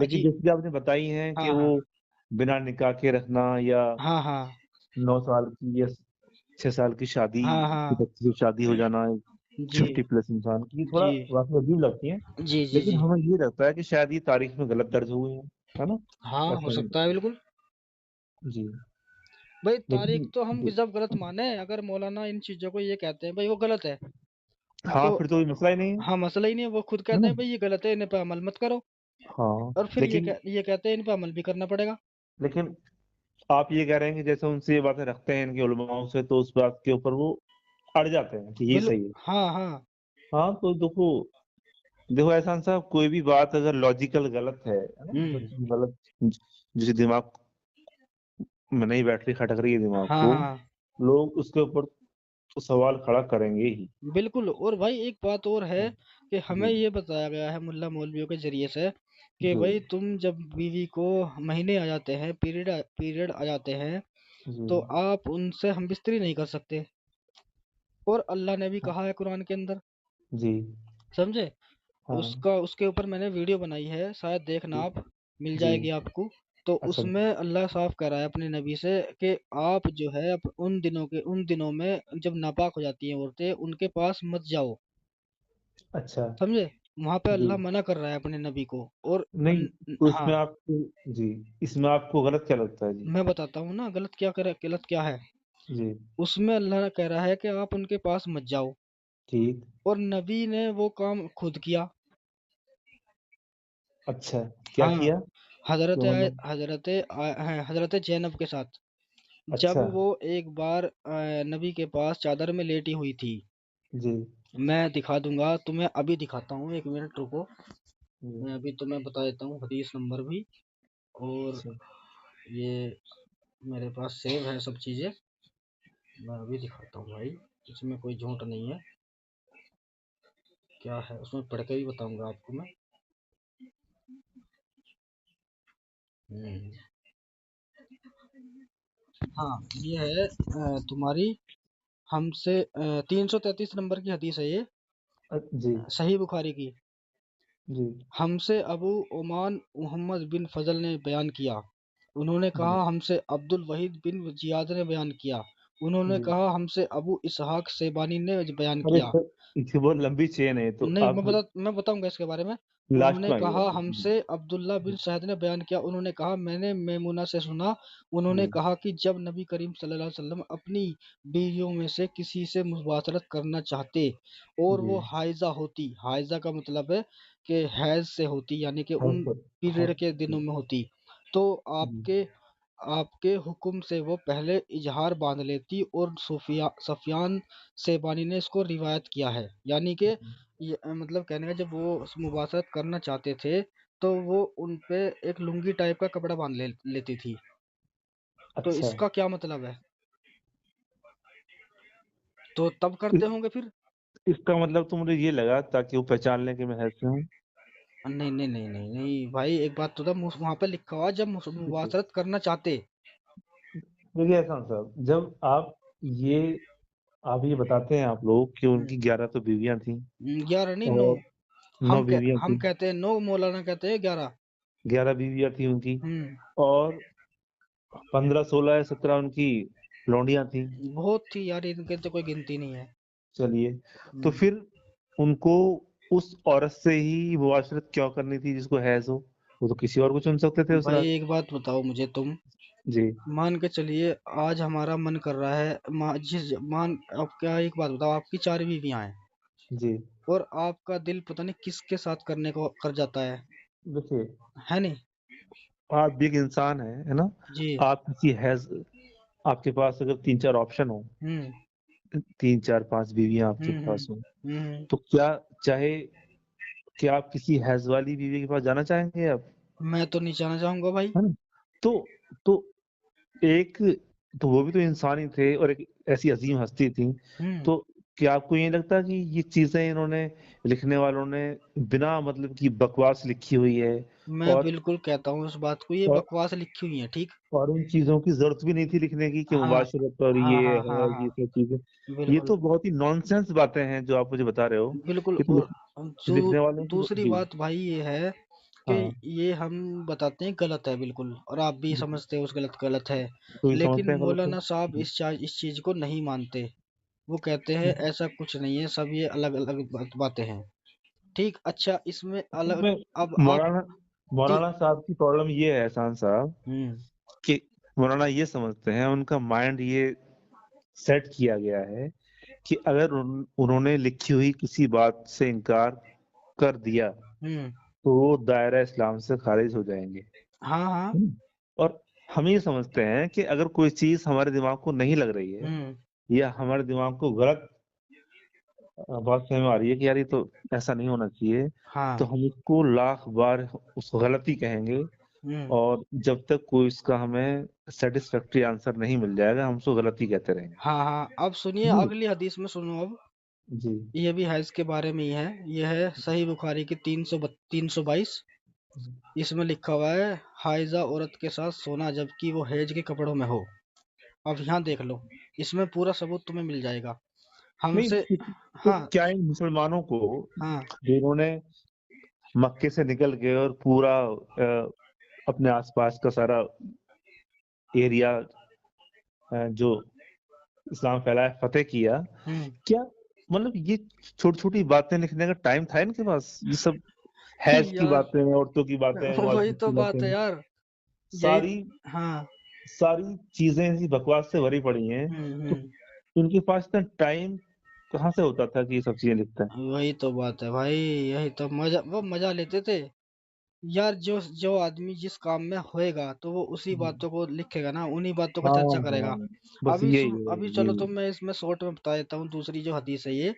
लेकिन जी। जैसे कि आपने बताई हैं कि हाँ, वो हाँ। बिना निकाह के रखना या हाँ, हाँ। 9 साल की या 6 साल की शादी हाँ, की हाँ। बच्ची से शादी हो जाना जी। 50 प्लस इंसान की, ये थोड़ा जी। वाक़ई अजीब लगती हैं। जी, जी, लेकिन जी। हमें ये लगता है कि शायद ये तारीख में गलत दर्ज हुए हैं, है ना? हाँ, हो ऐसा नहीं। सकता है बिल्कुल। जी, भाई तारीख लेकिन तो हम जी, जब गलत माने, अगर मौलाना इन चीज़ों को ये कहते हैं भाई वो गलत है, हाँ, तो फिर तो कोई मसला ही नहीं है, हाँ, मसला ही नहीं है। वो खुद है कहते ना? हैं भाई ये गलत है, इन पे अमल मत करो, हाँ, और फिर लेकिन ये कहते हैं इन पे अमल भी करना पड़ेगा। लेकिन आप ये कह रहे हैं कि जैसे उनसे ये बातें रखते हैं इनके उलमाओं से, तो उस बात के ऊपर वो अड़ जाते हैं कि ये सही है। हाँ, हाँ। हाँ, तो देखो देखो एहसान साहब, कोई भी बात अगर लॉजिकल गलत है ना? जो हुँ। चीज़ गलत जिसे दिमाग में नहीं बैठ रही, खटक रही है दिमाग हाँ, को, हाँ। लोग उसके ऊपर तो सवाल खड़ा करेंगे ही। बिल्कुल। और भाई एक बात और है हाँ, कि हमें जी, ये बताया गया है मुल्ला मौलवियों के ज़रिए से कि जी, भाई तुम जब बीवी को महीने आ जाते हैं, पीरियड आ जाते हैं, जी, तो आप उनसे हमबिस्तरी नहीं कर सकते। और अल्लाह ने भी हाँ, कहा है कुरान के अंदर, जी, समझे? हाँ, उसका उसके ऊपर मैंने वीडियो बनाई है, शायद देखना जी, आप, मिल जी, जाएगी आपको। तो अच्छा, उसमें अल्लाह साफ कह रहा है अपने नबी से कि आप जो है उन दिनों में जब नापाक हो जाती हैं औरतें, उनके पास मत जाओ, अच्छा, समझे? वहां पे जी। अल्लाह मना कर रहा है अपने नबी को। और नहीं, तो हाँ, इसमें आपको जी, इसमें आपको गलत क्या लगता है? जी, मैं बताता हूँ ना गलत क्या है। जी, उसमें अल्लाह कह रहा है कि आप उनके पास मत जाओ, ठीक, और नबी ने वो काम खुद किया। अच्छा, क्या हाँ, किया? तो मतलब हजरत जैनब के साथ, जब अच्छा, वो एक बार नबी के पास चादर में लेटी हुई थी। जी, मैं दिखा दूंगा तुम्हें, अभी दिखाता हूँ, 1 मिनट रुको। जी, मैं अभी तुम्हें बता देता हूँ हदीस नंबर भी, और अच्छा, ये मेरे पास सेव है सब चीज़ें। मैं अभी दिखाता हूँ भाई, इसमें कोई झूठ नहीं है। क्या है उसमें पढ़ के भी बताऊंगा आपको मैं। हम्म, हाँ, ये है तुम्हारी हमसे 333 नंबर की हदीस है ये, जी, सही बुखारी की। जी, हमसे अबू उमान मोहम्मद बिन फजल ने बयान किया, उन्होंने जी, कहा हमसे अब्दुल वहीद बिन जियाद ने बयान किया, उन्होंने जी। कहा हमसे अबू इसहाक सेबानी ने बयान अरे किया। सर, ये बहुत लंबी चेन है, तो नहीं, आप मैं बताऊंगा इसके बारे में। लास्ट उन्होंने में आइए कहा आप। हमसे अब्दुल्ला बिन शहद ने बयान किया, उन्होंने कहा मैंने मैमुना से सुना, उन्होंने जी, कहा कि जब नबी करीम सल्लल्लाहु अलैहि वसल्लम अपनी बीवियों में से किसी से मुबाशरत करना चाहते और जी, वो हाइजा होती, हाइजा का मतलब है कि हैज से होती, यानी कि हाँ उन सर, हाँ, पीरियड के दिनों जी, में होती, तो जी, आपके आपके हुक्म से वो पहले इजहार बांध लेती। और सफियान सेबानी ने इसको रिवायत किया है, यानी कि ये मतलब कहने का, जब वो मुबाशरत करना चाहते थे, तो वो उन पे एक लुंगी टाइप का कपड़ा बांध लेती थी। तो अच्छा। इसका क्या मतलब है? तो तब करते होंगे फिर। इसका मतलब तो मुझे ये लगा ताकि वो पहचान लें कि मैं ऐसे हूँ। नहीं, नहीं, नहीं, नहीं, नहीं भाई, एक बात तो था, वहां पे लिखा हुआ जब देखिए मुबाशरत करना चाहते। देखिए एहसान साहब, जब ये आप ये बताते हैं आप लोग कि उनकी 11 तो बीवियाँ थीं 11 नहीं, 9। और 9 बीवियाँ हम थीं, कहते हैं 9, मौलाना कहते हैं 11। 11 बीवियाँ थीं उनकी हम्म। और 15, 16 या 17 उनकी लौंडियाँ थीं। बहुत थी यार, इनके तो कोई गिनती नहीं है। चलिए, तो हम्म। फिर उनको उस औरत से ही मुबाशरत क्यों करनी थी जिसको हैज़ हो? वो तो किसी और को चुन सकते थे उस भाई रात। एक बात बताओ मुझे तुम, जी, मान के चलिए आज हमारा मन कर रहा है, मान अब क्या, एक बात बताओ, आपकी 4 बीवियां हैं, जी। और आपका दिल पता नहीं किसके साथ करने को कर जाता देखिए, है नहीं? आप भी एक इंसान हैं, है ना? जी। आप किसी हैज़ आपके पास अगर 3-4 ऑप्शन हो, हम्म, 3, 4, 5 बीवियाँ आपके हम्म, पास हो, हम्म। तो चाहे क्या आप किसी हैज़ वाली बीवी के पास जाना चाहेंगे आप? मैं तो नहीं जाना चाहूंगा भाई। है ना? तो तो एक तो वो भी तो इंसान ही थे और एक ऐसी अजीम हस्ती थी। हम्म। तो क्या आपको ये नहीं लगता कि ये चीज़ें इन्होंने लिखने वालों ने बिना मतलब की बकवास लिखी हुई है मैं और बिल्कुल कहता हूँ इस बात को, ये और बकवास लिखी हुई है, ठीक। और उन चीज़ों की ज़रूरत भी नहीं थी लिखने की कि हाँ, मुबाशरत और हाँ, ये हाँ, हाँ, है, हाँ। ये सब चीज़ें। ये बिल्कुल, तो बहुत ही नॉनसेंस बातें हैं जो आप मुझे बता रहे हो। बिल्कुल। ये तो और लिखने वालों की दूसरी जी, बात भाई ये है कि हाँ ये हम बताते हैं गलत है बिल्कुल, और आप भी समझते हो उस गलत गलत है, तो ये समझते लेकिन हैं गलत है। मौलाना साहब इस चीज को नहीं मानते। वो कहते हैं ऐसा कुछ नहीं है, सब ये अलग अलग बातें हैं। ठीक, अच्छा इसमें अलग। में अब आप मौलाना ती, मौलाना साहब की प्रॉब्लम ये है एहसान साहब हम्म कि मौलाना ये समझते हैं, उनका माइंड ये सेट किया गया है कि अगर उन्होंने लिखी हुई किसी बात से इनकार कर दिया हम्म तो वो दायरा इस्लाम से खारिज हो जाएंगे। हाँ हाँ और हम ये समझते हैं कि अगर कोई चीज हमारे दिमाग को नहीं लग रही है हम्म या हमारे दिमाग को गलत बात समझ में आ रही है कि यार ये तो ऐसा नहीं होना चाहिए, तो हाँ हम उसको लाख बार उसको गलती कहेंगे। हम्म और जब तक कोई इसका हमें सेटिस्फैक्ट्री आंसर नहीं मिल जाएगा हम उसको गलती कहते रहेंगे। हाँ हाँ, अब सुनिए जी अगली हदीस में, सुनो अब। जी ये भी है इसके बारे में ही है, ये है सही बुखारी की 322। इसमें लिखा हुआ है, हाइजा औरत के साथ सोना जबकि वो हैज के कपड़ों में हो। अब यहाँ देख लो, इसमें पूरा सबूत तुम्हें मिल जाएगा नहीं हमसे। तो हाँ क्या इन मुसलमानों को हाँ जिन्होंने मक्के से निकल के और पूरा अपने आसपास का सारा एरिया जो इस्लाम फैलाया फतेह किया, हम्म क्या मतलब ये छोटी छोटी बातें लिखने का टाइम था इनके पास? ये सब हैज की यार बातें, औरतों की बातें, वही मुआजिजत तो की बात है बातें, यार, यही। सारी हाँ सारी चीजें इसी बकवास से भरी पड़ी हैं। तो हम्म, इनके पास इतना टाइम कहाँ से होता था कि ये सब चीजें लिखता है? वही तो बात है भाई, यही तो मजा, वो मजा लेते थे यार। जो जो आदमी जिस काम में होएगा तो वो उसी बातों को लिखेगा ना, उन्हीं बातों का हाँ चर्चा हाँ, करेगा। बस अभी यही सुन, है अभी चलो यही। तो मैं इसमें शॉर्ट में बता देता हूँ, दूसरी जो हदीस है ये,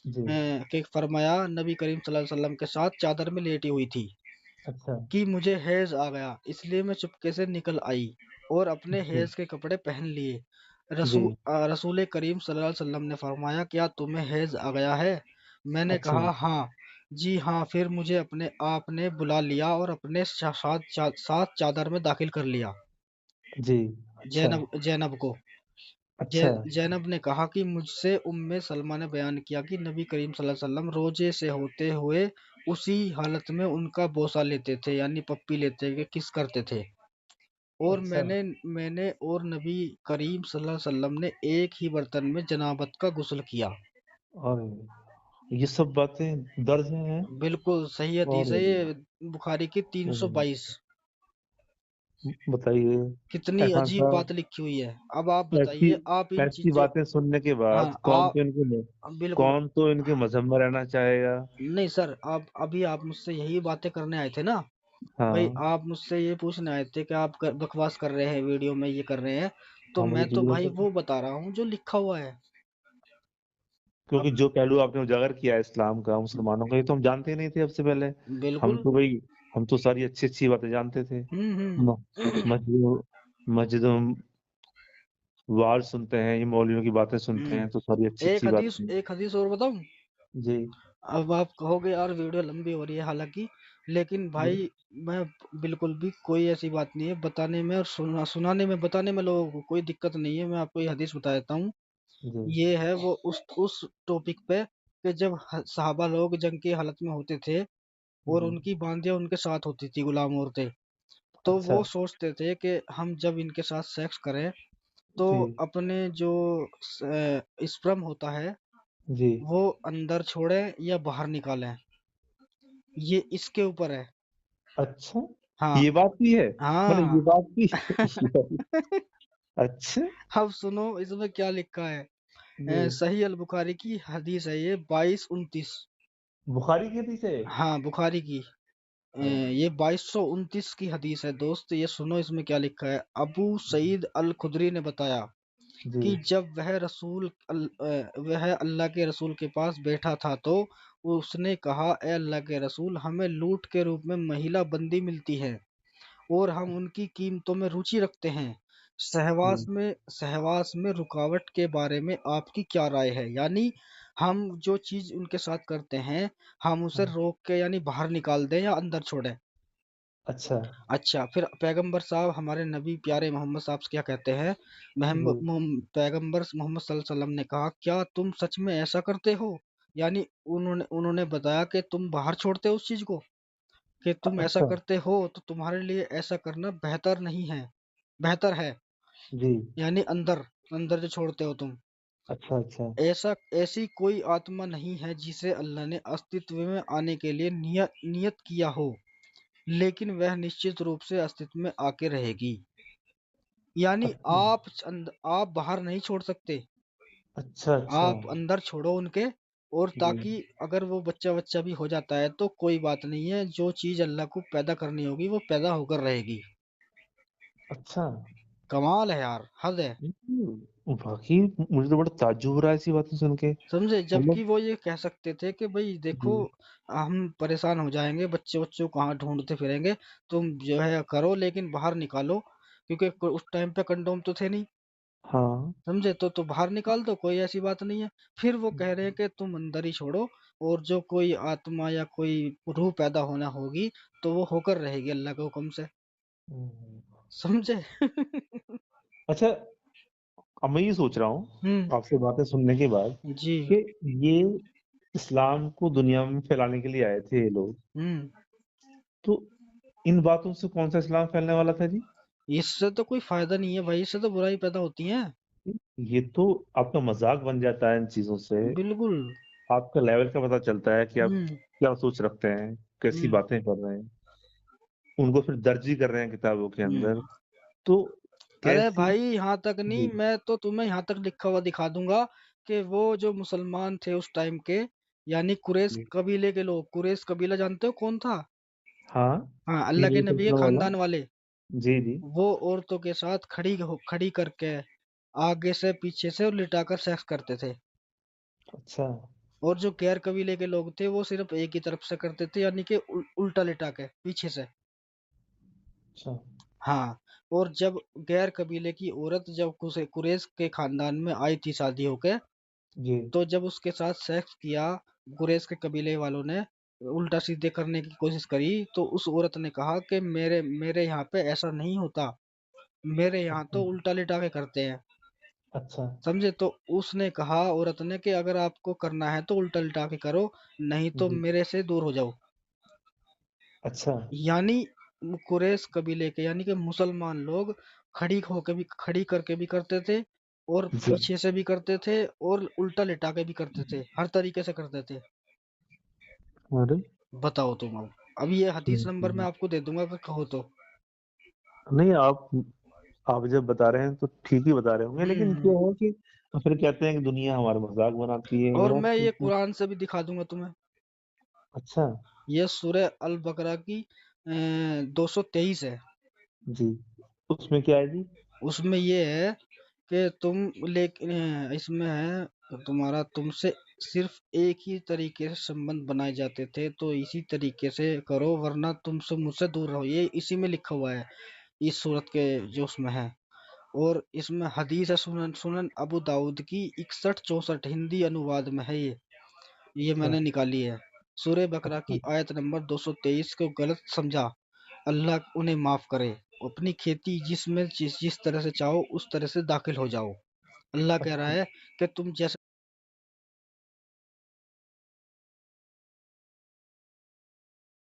जी। कि फरमाया नबी करीम सल्लल्लाहु अलैहि वसल्लम के साथ चादर में लेटी हुई थी अच्छा। कि मुझे हैज आ गया, इसलिए मैं चुपके से निकल आई और अपने जी हैज के कपड़े पहन लिए। जी। रसूल करीम सल्लल्लाहु अलैहि वसल्लम ने फरमाया, क्या तुम्हें हैज आ गया है? मैंने अच्छा। कहा हाँ। जी हाँ, फिर मुझे अपने आप ने बुला लिया और अपने साथ चादर में दाखिल कर लिया। जी। अच्छा। जैनब जैनब को अच्छा। जैनब ने कहा कि मुझसे उम्मे सलमा ने बयान किया कि नबी करीम सल्लल्लाहु अलैहि वसल्लम रोजे से होते हुए उसी हालत में उनका बोसा लेते थे, यानी पप्पी लेते के किस करते थे। और अच्छा। मैंने मैंने और नबी करीम सल्लल्लाहु अलैहि वसल्लम ने एक ही बर्तन में जनाबत का गुस्ल किया। और ये सब बातें दर्ज हैं? बिल्कुल सही हदीस और है ये, बुखारी की 322। बताइए कितनी एहसान अजीब साहब, बात लिखी हुई है। अब आप ऐसी बताइए, आप इन ऐसी चीजों। बातें सुनने के हाँ बाद कौन आप, तो इनके बिल्कुल कौन तो इनके मजहब में रहना चाहेगा? नहीं सर, आप अभी आप मुझसे यही बातें करने आए थे ना भाई, हाँ। आप मुझसे ये पूछने आए थे कि आप बकवास कर रहे हैं वीडियो में, ये कर रहे हैं, तो हाँ मुझे मैं तो क्लियर भाई कर, वो बता रहा हूँ जो लिखा हुआ है। अब क्योंकि जो पहलू आपने उजागर किया है इस्लाम का, मुसलमानों का, ये तो हम जानते ही नहीं थे अब से पहले। हम बिल्कुल। तो भाई, हम तो सारी अच्छी अच्छी बातें जानते थे। म- मस्जिद मस्जिदों वाज सुनते हैं, ये मौलवियों की बातें सुनते हैं, तो सारी अच्छी अच्छी बातें। एक हदीस और बताऊं। जी अब आप कहोगे यार वीडियो लंबी हो रही है हालांकि, लेकिन जी भाई मैं बिल्कुल भी कोई ऐसी बात नहीं है बताने में और सुनाने में, बताने में लोगों को कोई दिक्कत नहीं है। मैं आपको ये हदीस बता देता हूँ। जी। ये है वो उस टॉपिक पे कि जब सहाबा लोग जंग की हालत में होते थे और जी। उनकी बांदियां उनके साथ होती थी, गुलाम औरतें, तो अच्छा। वो सोचते थे कि हम जब इनके साथ सेक्स करें तो जी अपने जो स्पर्म होता है जी। वो अंदर छोड़ें या बाहर निकालें, ये इसके ऊपर है। अच्छा, हाँ ये बात भी है? मतलब ये हाँ। बात भी अच्छा। अब सुनो इसमें क्या लिखा है। जी। सही अल बुखारी की हदीस है ये 2229। बुखारी के पीछे? हाँ बुखारी की, ये 2229 की हदीस है दोस्त। ये सुनो इसमें क्या लिखा है। अबू सईद अल खुदरी ने बताया जी कि जब वह अल्लाह के रसूल के पास बैठा था तो उसने कहा, ए अल्लाह के रसूल, हमें लूट के रूप में महिला बंदी मिलती है और हम उनकी कीमतों में रुचि रखते हैं। जी। सहवास में रुकावट के बारे में आपकी क्या राय है? यानी हम जो चीज उनके साथ करते हैं, हम उसे हाँ। रोक के यानी बाहर निकाल दें या अंदर छोड़ें। अच्छा। अच्छा, फिर पैगंबर साहब हमारे नबी प्यारे मोहम्मद साहब क्या कहते हैं। जी। पैगंबर मोहम्मद सल्लल्लाहु अलैहि वसल्लम ने कहा, क्या तुम सच में ऐसा करते हो? यानी उन्होंने उन्होंने बताया कि तुम बाहर छोड़ते हो उस चीज को। कि तुम ऐसा अच्छा। करते हो तो तुम्हारे लिए ऐसा करना बेहतर नहीं है, बेहतर है। जी। यानी अंदर अंदर जो छोड़ते हो तुम, अच्छा, अच्छा। ऐसा ऐसी कोई आत्मा नहीं है जिसे अल्लाह ने अस्तित्व में आने के लिए नियत किया हो, लेकिन वह निश्चित रूप से अस्तित्व में आके रहेगी। यानी अच्छा, आप बाहर नहीं छोड़ सकते, अच्छा, अच्छा। आप अंदर छोड़ो उनके। और जी। ताकि अगर वो बच्चा बच्चा भी हो जाता है तो कोई बात नहीं है, जो चीज अल्लाह को पैदा करनी होगी वो पैदा होकर रहेगी। अच्छा। कमाल है यार, हद है। वाक़ई मुझे तो बड़ा ताज्जुब हो रहा है ऐसी बातें सुन के। समझे, जबकि मतलब वो ये कह सकते थे कि भाई देखो, जी। हम परेशान हो जाएंगे, बच्चे बच्चों को कहाँ ढूंढते फिरेंगे, तुम जो है करो लेकिन बाहर निकालो, क्योंकि उस टाइम पे कंडोम तो थे नहीं। हाँ। समझे, तो बाहर निकाल दो, कोई ऐसी बात नहीं है। फिर वो कह रहे हैं कि तुम अंदर ही छोड़ो, और जो कोई आत्मा या कोई रूह पैदा होना होगी तो वो होकर रहेगी अल्लाह के हुक्म से। हुँ। समझे। अच्छा, अब मैं ये सोच रहा हूँ, हम्म। आपसे बातें सुनने के बाद जी। कि ये इस्लाम को दुनिया में फैलाने के लिए आए थे ये लोग, हम्म। तो इन बातों से कौन-सा इस्लाम फैलने वाला था जी? इससे तो कोई फायदा नहीं है भाई, इससे तो बुराई पैदा होती है। ये तो आपका मज़ाक बन जाता है इन चीज़ों से, बिल्कुल। आपका लेवल का पता चलता है कि आप हम्म। क्या सोच रखते हैं, कैसी हम्म। बातें कर रहे हैं। उनको फिर दर्ज ही कर रहे हैं किताबों के अंदर, हम्म। तो अरे कैसी भाई, यहाँ तक नहीं, जी, मैं तो तुम्हें यहाँ तक लिखा हुआ दिखा दूंगा कि वो जो मुसलमान थे उस टाइम के, यानी कुरैश जी। कबीले के लोग, कुरैश कबीला जानते हो कौन था? हाँ, हाँ, अल्लाह के नीले नबी के कपड़ों वाला। खानदान वाले। जी, जी। वो औरतों के साथ खड़ी करके आगे से पीछे से और लिटाकर सेक्स करते थे। अच्छा, और जो गैर कबीले के लोग थे वो सिर्फ एक ही तरफ से करते थे, यानी कि उल्टा लिटा के पीछे से। अच्छा। हाँ। और जब गैर कबीले की औरत जब कुरैश के खानदान में आई थी शादी होके, जी। तो जब उसके साथ सेक्स किया, कुरैश के कबीले वालों ने उल्टा सीधे करने की कोशिश करी, तो उस औरत ने कहा कि मेरे मेरे यहाँ पे ऐसा नहीं होता, मेरे यहाँ अच्छा, तो उल्टा लिटा के करते हैं। अच्छा। समझे, तो उसने कहा औरत ने कि अगर आपको करना है तो उल्टा लिटा के करो, नहीं तो जी। मेरे से दूर हो जाओ। अच्छा। यानी कुरैश कबीले के, यानी कि मुसलमान लोग खड़ी करके भी करते थे, और जी। पीछे से भी करते थे, और उल्टा लिटा के भी करते थे, हर तरीके से करते थे। अरे! बताओ तुम। अब ये हदीस हुँ, नंबर मैं हुँ। आपको दे दूंगा अगर कहो तो। नहीं, आप जब बता रहे हैं तो ठीक ही बता रहे होंगे, लेकिन क्या हम्म। है कि फिर कहते हैं कि दुनिया हमारा मज़ाक बनाती है, और बड़ा मैं ये अफ़सोस है। कुरान से भी दिखा दूंगा तुम्हें। अच्छा, ये सूरह अल बकरा की 223 है। जी। उसमें क्या है जी? उसमें ये है कि इसमें है तुम्हारा, तुमसे सिर्फ एक ही तरीके से संबंध बनाए जाते थे तो इसी तरीके से करो, वरना तुमसे मुझसे दूर रहो। ये इसी में लिखा हुआ है, इस सूरत के जो उसमें है। और इसमें हदीस है, सुनन सुनन अबू दाऊद की 61-64 हिंदी अनुवाद में है ये अच्छा, मैंने निकाली है। सूरह बकरा अच्छा, की आयत नंबर 223 को गलत समझा, अल्लाह उन्हें माफ करे। अपनी खेती जिसमें जिस जिस तरह से चाहो उस तरह से दाखिल हो जाओ। अल्लाह कह रहा अच्छा। है कि तुम जैसे